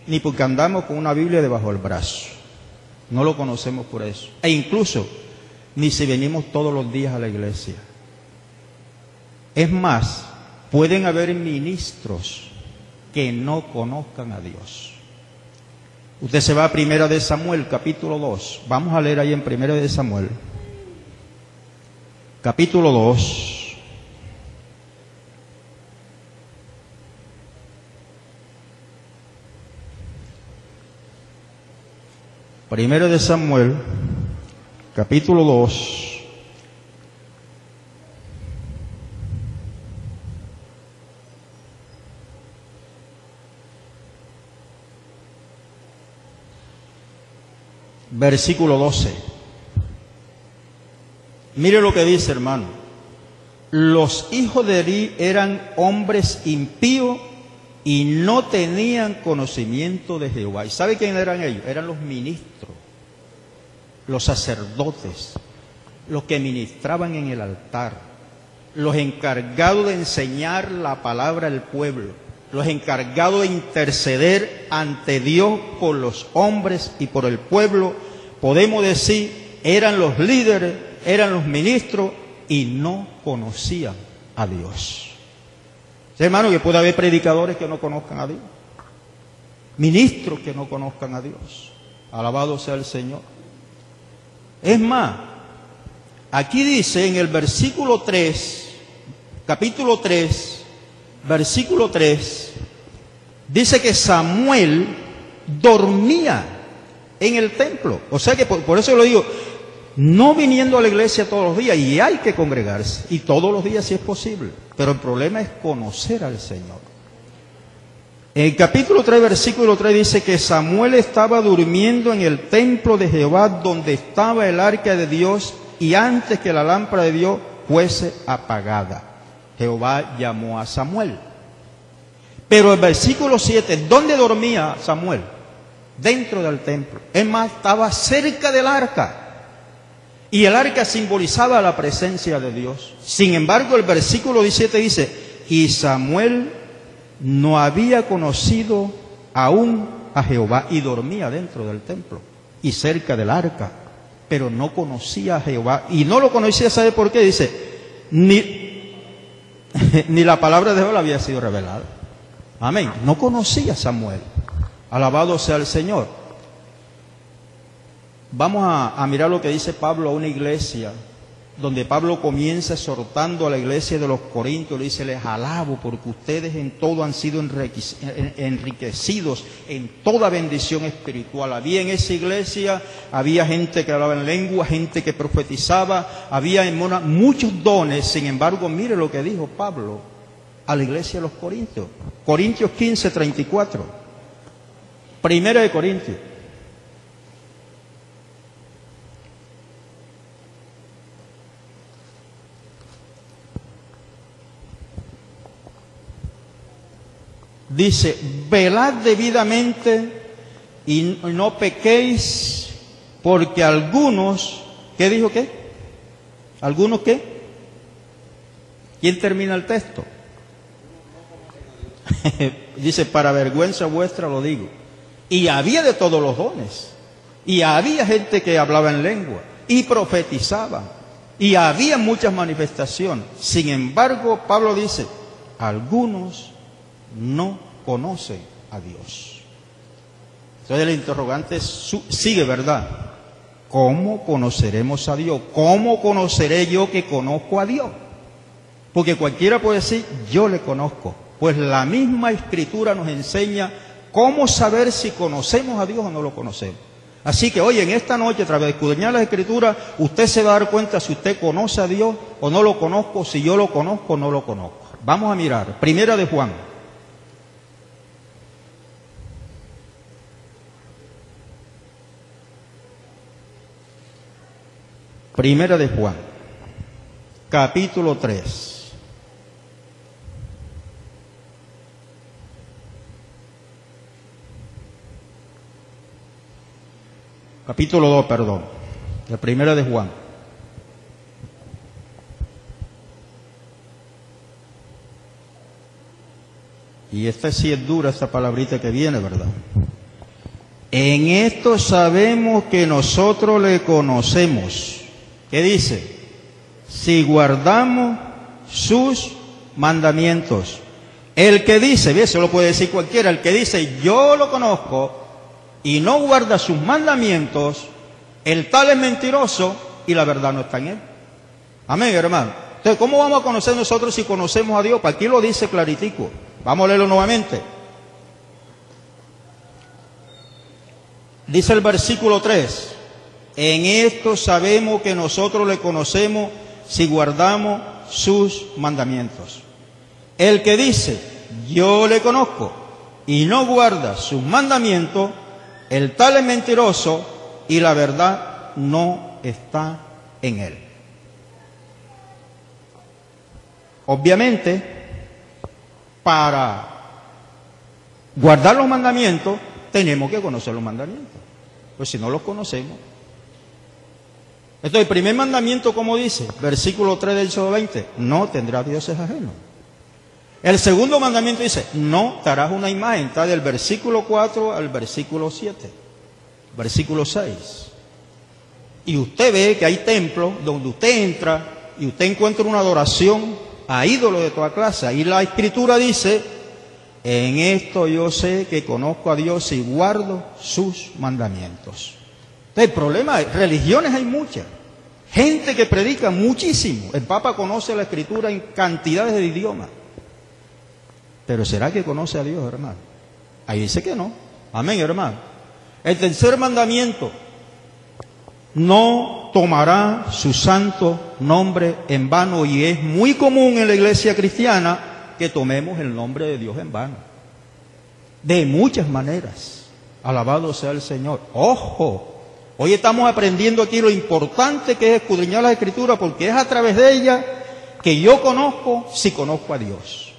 ni porque andamos con una Biblia debajo del brazo. No lo conocemos por eso. E incluso, ni si venimos todos los días a la iglesia. Es más, pueden haber ministros que no conozcan a Dios. Usted se va a 1 de Samuel, capítulo 2. Vamos a leer ahí en 1 de Samuel, capítulo 2. Primero de Samuel, capítulo 2. Versículo 12. Mire lo que dice, hermano. Los hijos de Eli eran hombres impíos y no tenían conocimiento de Jehová. ¿Y sabe quién eran ellos? Eran los ministros, los sacerdotes, los que ministraban en el altar, los encargados de enseñar la palabra al pueblo, los encargados de interceder ante Dios por los hombres y por el pueblo. Podemos decir, eran los líderes, eran los ministros y no conocían a Dios. ¿Sí, hermano, que puede haber predicadores que no conozcan a Dios? Ministros que no conozcan a Dios. Alabado sea el Señor. Es más, aquí dice en el versículo 3, capítulo 3, versículo 3, dice que Samuel dormía en el templo. O sea que por eso lo digo, no viniendo a la iglesia todos los días, y hay que congregarse, y todos los días si es posible, pero el problema es conocer al Señor. En el capítulo 3, versículo 3 dice que Samuel estaba durmiendo en el templo de Jehová, donde estaba el arca de Dios, y antes que la lámpara de Dios fuese apagada, Jehová llamó a Samuel. Pero el versículo 7, ¿dónde dormía Samuel? Dentro del templo. Es más, estaba cerca del arca. Y el arca simbolizaba la presencia de Dios. Sin embargo, el versículo 17 dice, y Samuel no había conocido aún a Jehová, y dormía dentro del templo y cerca del arca, pero no conocía a Jehová. Y no lo conocía, ¿sabe por qué? Dice, ni la palabra de Jehová le había sido revelada. Amén. No conocía a Samuel. Alabado sea el Señor. Vamos a mirar lo que dice Pablo a una iglesia, donde Pablo comienza exhortando a la iglesia de los Corintios. Le dice, les alabo porque ustedes en todo han sido enriquecidos en toda bendición espiritual. Había en esa iglesia, había gente que hablaba en lengua, gente que profetizaba, había muchos dones. Sin embargo, mire lo que dijo Pablo, a la iglesia de los Corintios. Corintios 15, 34. Primera de Corintios. Dice, velad debidamente y no pequéis, porque algunos, ¿qué dijo qué? ¿Algunos qué? ¿Quién termina el texto? Dice, para vergüenza vuestra lo digo. Y había de todos los dones. Y había gente que hablaba en lengua y profetizaba. Y había muchas manifestaciones. Sin embargo, Pablo dice, algunos no conocen a Dios. Entonces el interrogante sigue, ¿verdad? ¿Cómo conoceremos a Dios? ¿Cómo conoceré yo que conozco a Dios? Porque cualquiera puede decir, yo le conozco. Pues la misma Escritura nos enseña cómo saber si conocemos a Dios o no lo conocemos. Así que hoy, en esta noche, a través de escudriñar las Escrituras, usted se va a dar cuenta si usted conoce a Dios o no lo conozco, si yo lo conozco o no lo conozco. Vamos a mirar, Primera de Juan. Primera de Juan, capítulo 3. Capítulo 2, perdón, de Primera de Juan. Y esta sí es dura, esta palabrita que viene, ¿verdad? En esto sabemos que nosotros le conocemos. ¿Qué dice? Si guardamos sus mandamientos. El que dice, ¿ves? Eso lo puede decir cualquiera, el que dice, yo lo conozco, y no guarda sus mandamientos, el tal es mentiroso y la verdad no está en él. Amén, hermano. Entonces, ¿cómo vamos a conocer nosotros si conocemos a Dios? Pues aquí lo dice claritico. Vamos a leerlo nuevamente. Dice el versículo 3. En esto sabemos que nosotros le conocemos si guardamos sus mandamientos. El que dice, yo le conozco, y no guarda sus mandamientos, el tal es mentiroso y la verdad no está en él. Obviamente, para guardar los mandamientos, tenemos que conocer los mandamientos. Pues si no los conocemos. Entonces, el primer mandamiento, como dice, versículo 3 del Éxodo 20, no tendrás dioses ajenos. El segundo mandamiento dice, no te harás una imagen, está del versículo 4 al versículo 7, versículo 6. Y usted ve que hay templos donde usted entra y usted encuentra una adoración a ídolos de toda clase. Y la Escritura dice, en esto yo sé que conozco a Dios y guardo sus mandamientos. Entonces, el problema es, religiones hay muchas, gente que predica muchísimo. El Papa conoce la Escritura en cantidades de idiomas. Pero ¿será que conoce a Dios, hermano? Ahí dice que no. Amén, hermano. El tercer mandamiento, no tomará su santo nombre en vano. Y es muy común en la iglesia cristiana que tomemos el nombre de Dios en vano. De muchas maneras. Alabado sea el Señor. ¡Ojo! Hoy estamos aprendiendo aquí lo importante que es escudriñar las Escrituras, porque es a través de ellas que yo conozco si conozco a Dios.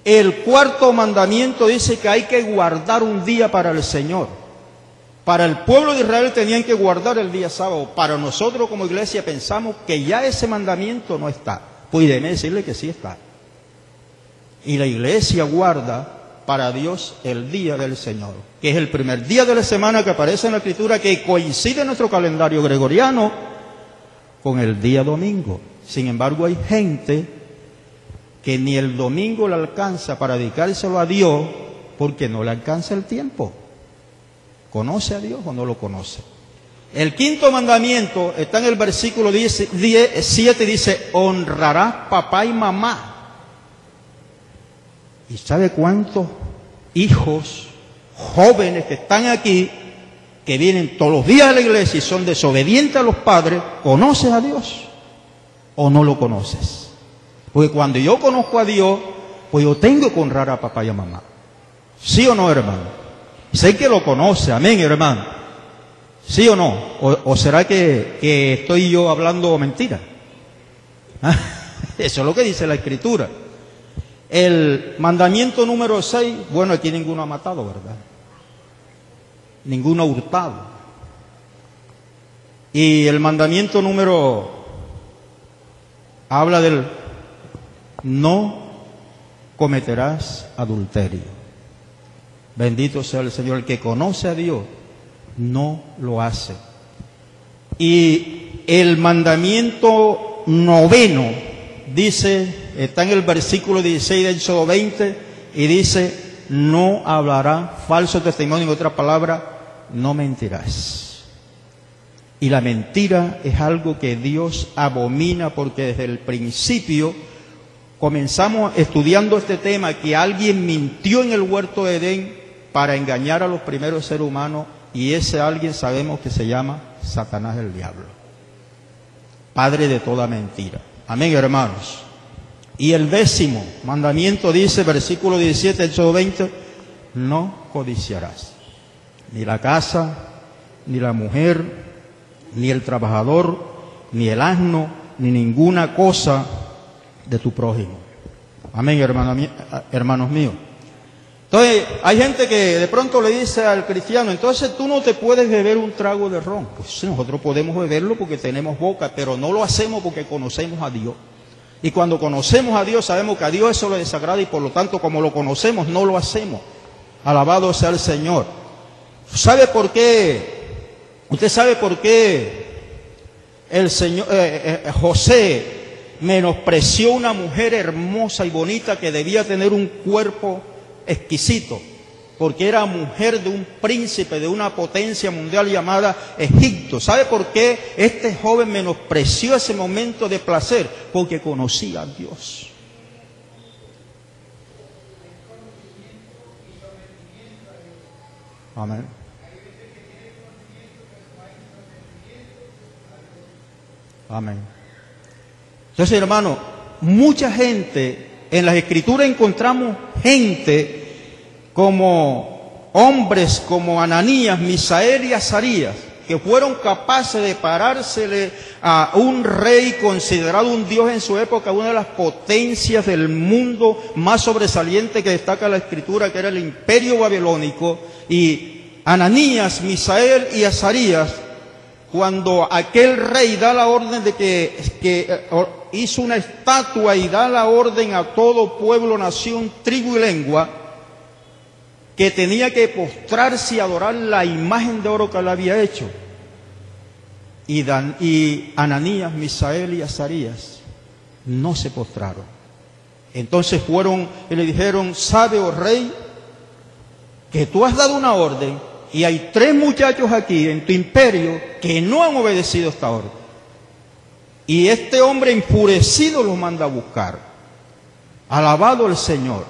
El cuarto mandamiento dice que hay que guardar un día para el Señor. Para el pueblo de Israel tenían que guardar el día sábado. Para nosotros como iglesia pensamos que ya ese mandamiento no está. Pues déjeme decirle que sí está. Y la iglesia guarda para Dios el día del Señor, que es el primer día de la semana que aparece en la Escritura, que coincide en nuestro calendario gregoriano con el día domingo. Sin embargo, hay gente que ni el domingo le alcanza para dedicárselo a Dios porque no le alcanza el tiempo. ¿Conoce a Dios o no lo conoce? El quinto mandamiento está en el versículo 7, dice, honrarás papá y mamá. ¿Y sabe cuántos hijos jóvenes que están aquí, que vienen todos los días a la iglesia y son desobedientes a los padres? ¿Conoces a Dios o no lo conoces? Porque cuando yo conozco a Dios, pues yo tengo que honrar a papá y a mamá. ¿Sí o no, hermano? Sé que lo conoce, amén, hermano. ¿Sí o no? ¿O será que estoy yo hablando mentira? ¿Ah? Eso es lo que dice la Escritura. El mandamiento número 6, bueno, aquí ninguno ha matado, ¿verdad? Ninguno ha hurtado. Y el mandamiento habla del no cometerás adulterio. Bendito sea el Señor. El que conoce a Dios no lo hace. Y el mandamiento 9 dice, está en el versículo 16 de Éxodo 20, y dice, no hablará falso testimonio, en otra palabra, no mentirás. Y la mentira es algo que Dios abomina, porque desde el principio comenzamos estudiando este tema, que alguien mintió en el huerto de Edén para engañar a los primeros seres humanos, y ese alguien sabemos que se llama Satanás, el diablo, padre de toda mentira. Amén, hermanos. Y el 10º mandamiento dice, versículo 17, Éxodo 20, no codiciarás ni la casa, ni la mujer, ni el trabajador, ni el asno, ni ninguna cosa de tu prójimo. Amén, hermanos míos. Entonces, hay gente que de pronto le dice al cristiano, entonces tú no te puedes beber un trago de ron. Pues nosotros podemos beberlo porque tenemos boca, pero no lo hacemos porque conocemos a Dios. Y cuando conocemos a Dios, sabemos que a Dios eso le desagrada, y por lo tanto, como lo conocemos, no lo hacemos. Alabado sea el Señor. ¿Sabe por qué? Usted sabe por qué el Señor, José menospreció una mujer hermosa y bonita que debía tener un cuerpo exquisito, porque era mujer de un príncipe de una potencia mundial llamada Egipto. ¿Sabe por qué este joven menospreció ese momento de placer? Porque conocía a Dios. Amén. Amén. Entonces, hermano, mucha gente, en las Escrituras encontramos gente como hombres como Ananías, Misael y Azarías, que fueron capaces de parársele a un rey considerado un dios en su época, una de las potencias del mundo más sobresaliente que destaca la Escritura, que era el imperio babilónico. Y Ananías, Misael y Azarías, cuando aquel rey da la orden de que hizo una estatua y da la orden a todo pueblo, nación, tribu y lengua, que tenía que postrarse y adorar la imagen de oro que él había hecho. Y Ananías, Misael y Azarías no se postraron. Entonces fueron y le dijeron, ¿sabe, oh rey, que tú has dado una orden y hay 3 muchachos aquí en tu imperio que no han obedecido esta orden? Y este hombre enfurecido los manda a buscar. Alabado el Señor.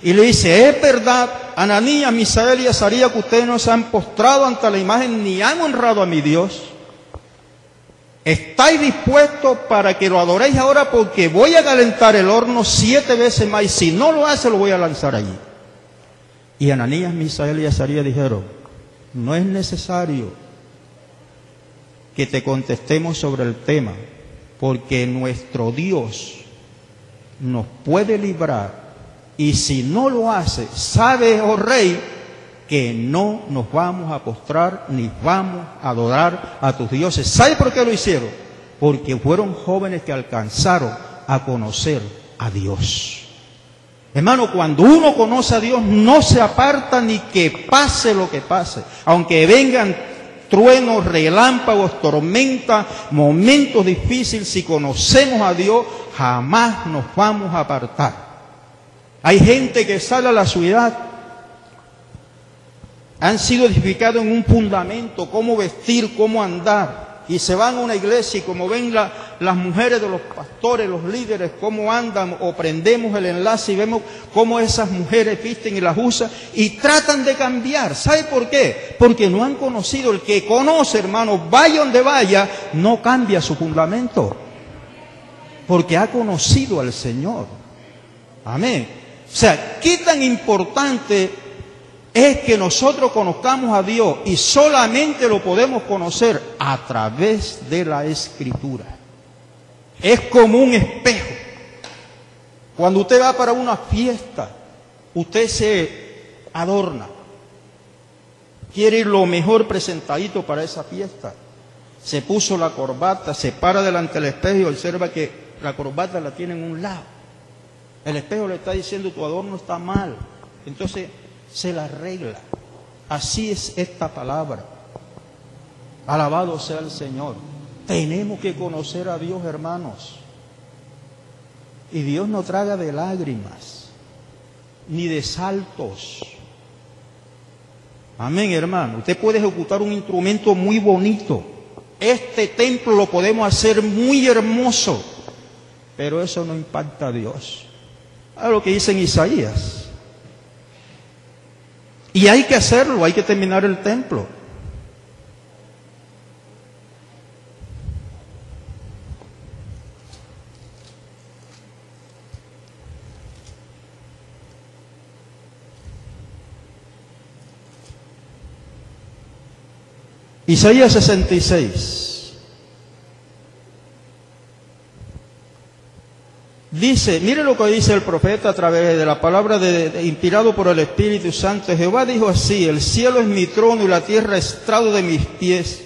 Y le dice, es verdad, Ananías, Misael y Azarías, que ustedes no se han postrado ante la imagen ni han honrado a mi Dios. ¿Estáis dispuestos para que lo adoréis ahora? Porque voy a calentar el horno 7 veces más, y si no lo hace, lo voy a lanzar allí. Y Ananías, Misael y Azarías dijeron, no es necesario que te contestemos sobre el tema, porque nuestro Dios nos puede librar. Y si no lo hace, sabes, oh rey, que no nos vamos a postrar ni vamos a adorar a tus dioses. ¿Sabes por qué lo hicieron? Porque fueron jóvenes que alcanzaron a conocer a Dios. Hermano, cuando uno conoce a Dios, no se aparta ni que pase lo que pase. Aunque vengan truenos, relámpagos, tormentas, momentos difíciles, si conocemos a Dios, jamás nos vamos a apartar. Hay gente que sale a la ciudad, han sido edificados en un fundamento, cómo vestir, cómo andar, y se van a una iglesia y como ven las mujeres de los pastores, los líderes, cómo andan, o prendemos el enlace y vemos cómo esas mujeres visten y las usan, y tratan de cambiar. ¿Sabe por qué? Porque no han conocido. El que conoce, hermano, vaya donde vaya, no cambia su fundamento. Porque ha conocido al Señor. Amén. O sea, qué tan importante es que nosotros conozcamos a Dios, y solamente lo podemos conocer a través de la Escritura. Es como un espejo. Cuando usted va para una fiesta, usted se adorna. Quiere ir lo mejor presentadito para esa fiesta. Se puso la corbata, se para delante del espejo y observa que la corbata la tiene en un lado. El espejo le está diciendo: tu adorno está mal. Entonces se la arregla. Así es esta palabra. Alabado sea el Señor. Tenemos que conocer a Dios, hermanos. Y Dios no traga de lágrimas, ni de saltos. Amén, hermano. Usted puede ejecutar un instrumento muy bonito. Este templo lo podemos hacer muy hermoso, pero eso no impacta a Dios. A lo que dice en Isaías. Y hay que hacerlo, hay que terminar el templo. Isaías 66. Dice, mire lo que dice el profeta a través de la palabra inspirado por el Espíritu Santo. Jehová dijo así: el cielo es mi trono y la tierra estrado de mis pies.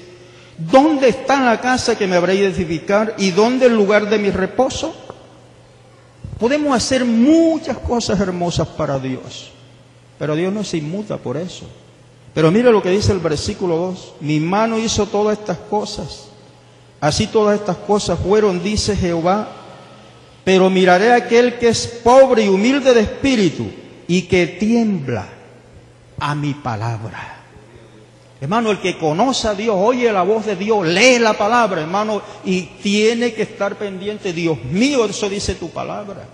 ¿Dónde está la casa que me habréis de edificar y dónde el lugar de mi reposo? Podemos hacer muchas cosas hermosas para Dios, pero Dios no se inmuta por eso. Pero mire lo que dice el versículo 2. Mi mano hizo todas estas cosas. Así todas estas cosas fueron, dice Jehová. Pero miraré a aquel que es pobre y humilde de espíritu y que tiembla a mi palabra. Hermano, el que conoce a Dios, oye la voz de Dios, lee la palabra, hermano, y tiene que estar pendiente. Dios mío, eso dice tu palabra.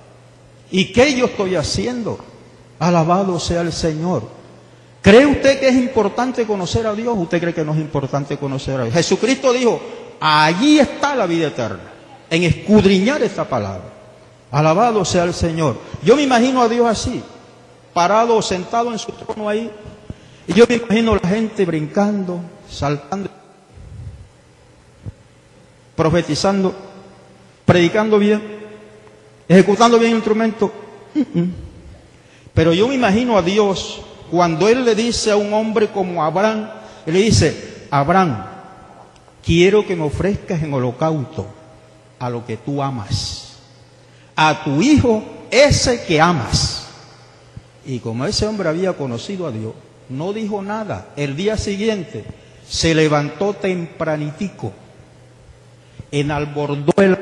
¿Y qué yo estoy haciendo? Alabado sea el Señor. ¿Cree usted que es importante conocer a Dios? ¿Usted cree que no es importante conocer a Dios? Jesucristo dijo: allí está la vida eterna, en escudriñar esta palabra. Alabado sea el Señor. Yo me imagino a Dios así, parado o sentado en su trono ahí. Y yo me imagino a la gente brincando, saltando, profetizando, predicando bien, ejecutando bien el instrumento. Pero yo me imagino a Dios cuando Él le dice a un hombre como Abraham, Él le dice: Abraham, quiero que me ofrezcas en holocausto a lo que tú amas, a tu hijo ese que amas. Y como ese hombre había conocido a Dios, no dijo nada. El día siguiente se levantó tempranitico, enalbordó el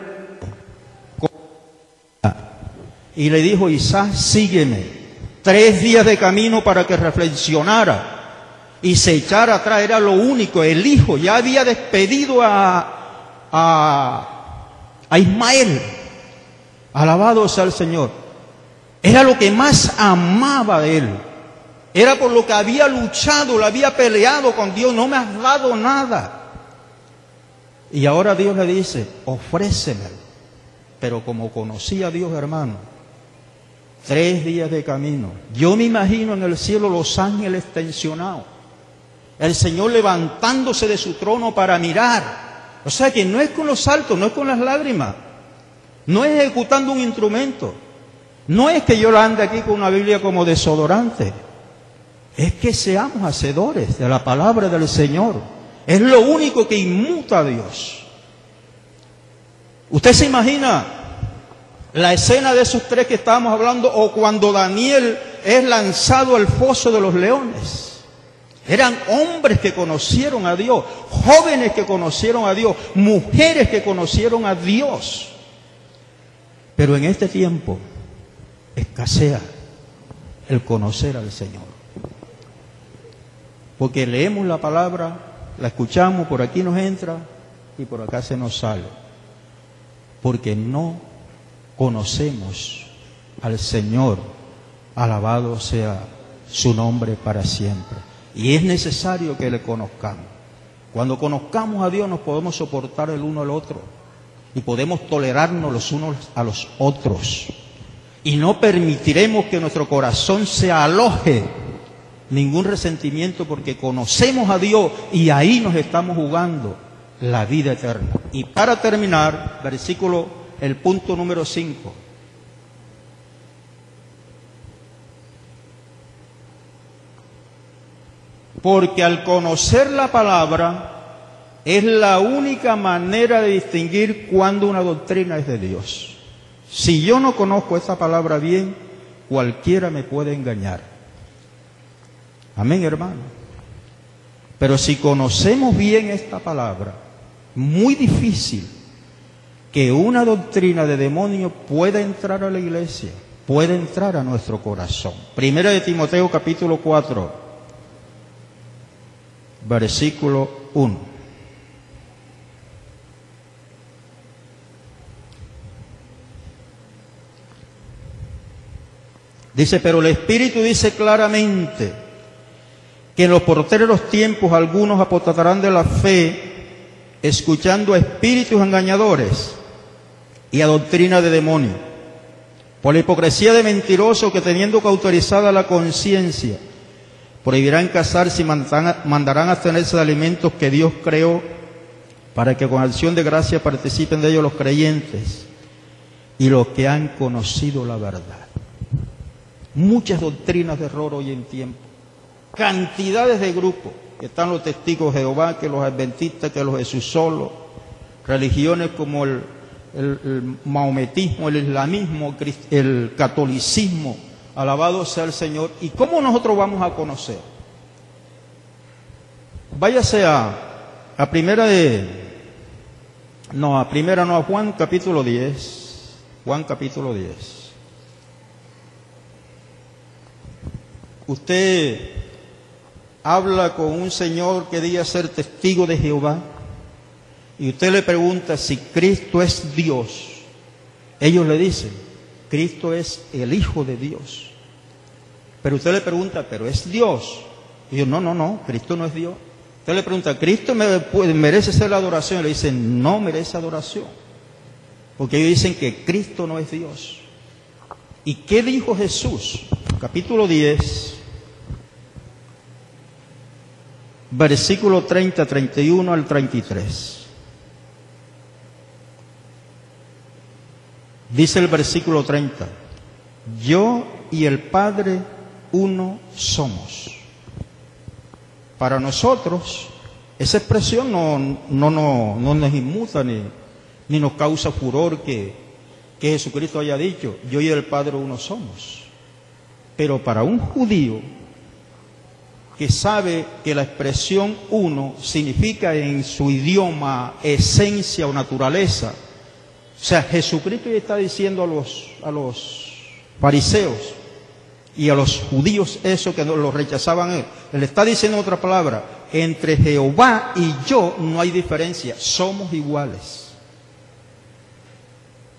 y le dijo: Isaac, sígueme. 3 días de camino para que reflexionara y se echara atrás. Era lo único. El hijo ya había despedido a Ismael. Alabado sea el Señor. Era lo que más amaba de él. Era por lo que había luchado, lo había peleado con Dios. No me has dado nada. Y ahora Dios le dice: ofrécemelo. Pero como conocía a Dios, hermano, 3 días de camino. Yo me imagino en el cielo los ángeles tensionados, el Señor levantándose de su trono para mirar. O sea que no es con los saltos, no es con las lágrimas, no es ejecutando un instrumento, no es que yo ande aquí con una Biblia como desodorante. Es que seamos hacedores de la palabra del Señor. Es lo único que inmuta a Dios. ¿Usted se imagina la escena de esos 3 que estábamos hablando, o cuando Daniel es lanzado al foso de los leones? Eran hombres que conocieron a Dios, jóvenes que conocieron a Dios, mujeres que conocieron a Dios. Pero en este tiempo escasea el conocer al Señor. Porque leemos la palabra, la escuchamos, por aquí nos entra y por acá se nos sale. Porque no conocemos al Señor. Alabado sea su nombre para siempre. Y es necesario que le conozcamos. Cuando conozcamos a Dios nos podemos soportar el uno al otro. y podemos tolerarnos los unos a los otros. Y no permitiremos que nuestro corazón se aloje ningún resentimiento, porque conocemos a Dios y ahí nos estamos jugando la vida eterna. Y para terminar, el punto número 5. Porque al conocer la palabra es la única manera de distinguir cuando una doctrina es de Dios. Si yo no conozco esa palabra bien, cualquiera me puede engañar. Amén, hermano. Pero si conocemos bien esta palabra, muy difícil que una doctrina de demonio pueda entrar a la iglesia, pueda entrar a nuestro corazón. Primera de Timoteo capítulo 4, versículo 1. Dice, pero el Espíritu dice claramente que en los postreros tiempos algunos apostatarán de la fe, escuchando a espíritus engañadores y a doctrina de demonios, por la hipocresía de mentirosos que, teniendo cauterizada la conciencia, prohibirán casarse y mandarán abstenerse de alimentos que Dios creó, para que con acción de gracia participen de ellos los creyentes y los que han conocido la verdad. Muchas doctrinas de error hoy en tiempo, cantidades de grupos, que están los testigos de Jehová, que los adventistas, que los Jesús solos, religiones como el maometismo, el islamismo, el catolicismo. Alabado sea el Señor. ¿Y cómo nosotros vamos a conocer? Váyase a Juan capítulo 10. Juan capítulo 10. Usted habla con un señor que diga ser testigo de Jehová y usted le pregunta si Cristo es Dios. Ellos le dicen, Cristo es el Hijo de Dios. Pero usted le pregunta, ¿pero es Dios? Y yo, no, Cristo no es Dios. Usted le pregunta, ¿Cristo merece ser la adoración? Y le dicen, no merece adoración. Porque ellos dicen que Cristo no es Dios. ¿Y qué dijo Jesús? Capítulo 10, versículo 30, 31 al 33. Dice el versículo 30, yo y el Padre uno somos. Para nosotros, esa expresión no nos inmuta ni nos causa furor que Jesucristo haya dicho, yo y el Padre uno somos. Pero para un judío que sabe que la expresión uno significa en su idioma esencia o naturaleza, o sea, Jesucristo ya está diciendo a los fariseos y a los judíos eso que lo rechazaban él. Él está diciendo otra palabra, entre Jehová y yo no hay diferencia, somos iguales.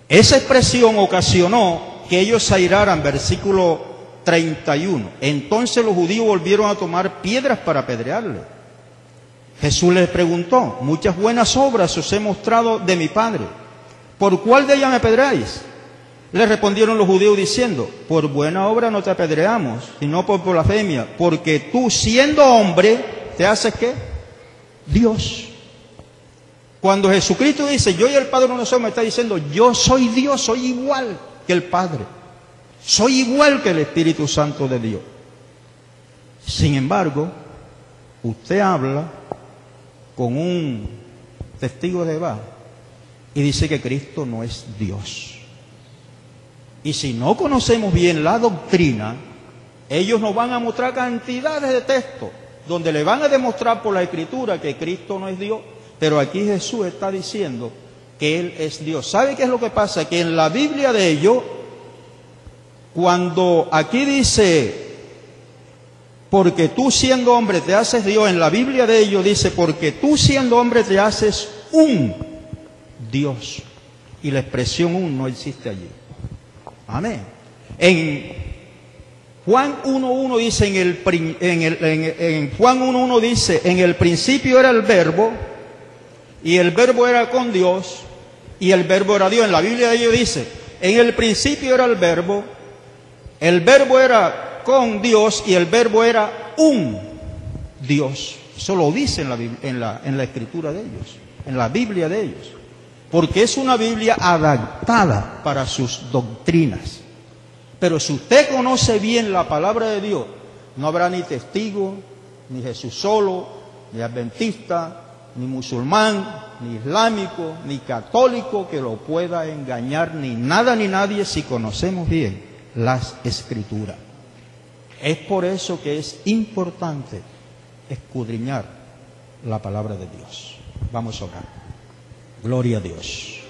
Esa expresión ocasionó que ellos se airaran, versículo 31. Entonces los judíos volvieron a tomar piedras para apedrearle. Jesús les preguntó, muchas buenas obras os he mostrado de mi Padre, ¿por cuál de ellas me apedreáis? Le respondieron los judíos diciendo, por buena obra no te apedreamos, sino por blasfemia, porque tú siendo hombre, ¿te haces qué? Dios. Cuando Jesucristo dice, yo y el Padre uno somos, me está diciendo, yo soy Dios, soy igual que el Padre, soy igual que el Espíritu Santo de Dios. Sin embargo, usted habla con un testigo de Jehová y dice que Cristo no es Dios. Y si no conocemos bien la doctrina, ellos nos van a mostrar cantidades de textos donde le van a demostrar por la Escritura que Cristo no es Dios. Pero aquí Jesús está diciendo que Él es Dios. ¿Sabe qué es lo que pasa? Que en la Biblia de ellos, cuando aquí dice, porque tú siendo hombre te haces Dios, en la Biblia de ellos dice, porque tú siendo hombre te haces un Dios. Y la expresión un no existe allí. Amén. En Juan 1.1 dice, en Juan 1.1 dice, en el principio era el verbo, y el verbo era con Dios, y el verbo era Dios. En la Biblia de ellos dice, en el principio era el verbo era con Dios y el verbo era un Dios. Eso lo dice en la escritura de ellos, en la Biblia de ellos. Porque es una Biblia adaptada para sus doctrinas. Pero si usted conoce bien la palabra de Dios, no habrá ni testigo, ni Jesús solo, ni adventista, ni musulmán, ni islámico, ni católico que lo pueda engañar, ni nada ni nadie, si conocemos bien las Escrituras. Es por eso que es importante escudriñar la palabra de Dios. Vamos a orar. Gloria a Dios.